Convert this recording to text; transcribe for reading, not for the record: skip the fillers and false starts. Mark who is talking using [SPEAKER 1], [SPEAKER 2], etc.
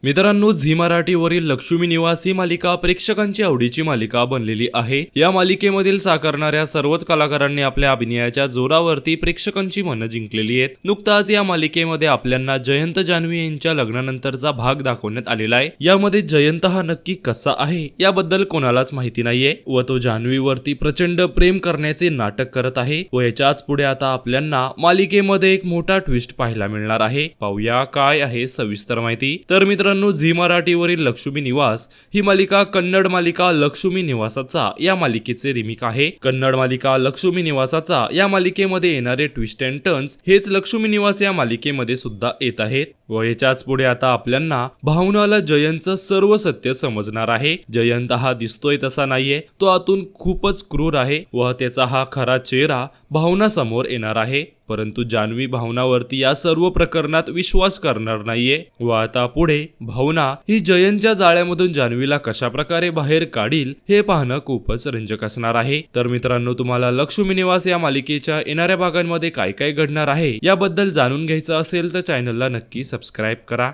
[SPEAKER 1] मित्रांनो, झी मराठीवरील लक्ष्मी निवास ही मालिका प्रेक्षकांची आवडीची मालिका बनलेली आहे। या मालिकेमधील साकारणाऱ्या सर्वच कलाकारांनी आपल्या अभिनयाच्या जोरावरती प्रेक्षकांची मनं जिंकलेली आहेत। नुकताच या मालिकेमध्ये आपल्याला जयंत जान्हवी यांच्या लग्नानंतरचा भाग दाखवण्यात आलेला आहे। यामध्ये जयंत हा नक्की कसा आहे याबद्दल कोणालाच माहिती नाहीये व तो जान्हवीवरती प्रचंड प्रेम करण्याचे नाटक करत आहे व याच्याच पुढे आता आपल्याला मालिकेमध्ये एक मोठा ट्विस्ट पाहायला मिळणार आहे। पाहूया काय आहे सविस्तर माहिती। तर मित्रांनो, झी मराठीवरील लक्ष्मी निवास ही मालिका कन्नड मालिका लक्ष्मी निवासाचा या मालिकेचे रिमेक आहे। कन्नड मालिका लक्ष्मी निवासाचा या मालिकेमध्ये येणारे ट्विस्ट अँड टर्न्स हेच लक्ष्मी निवास या मालिकेमध्ये सुद्धा येत आहेत व याच्याच पुढे आता आपल्याला भावनाला जयंतचं सर्व सत्य समजणार आहे। जयंत हा दिसतोय तसा नाहीये, तो आतून खूपच क्रूर आहे व त्याचा हा खरा चेहरा भावना समोर येणार आहे। परंतु जान्हवी भावनावरती या सर्व प्रकरणात विश्वास करणार नाहीये व आता पुढे भावना ही जयंतच्या जाळ्यामधून जान्हवीला कशा प्रकारे बाहेर काढील हे पाहणं खूपच रंजक असणार आहे। तर मित्रांनो, तुम्हाला लक्ष्मी निवास या मालिकेच्या येणाऱ्या भागांमध्ये काय काय घडणार आहे याबद्दल जाणून घ्यायचं असेल तर चॅनलला नक्की सबस्क्राईब करा।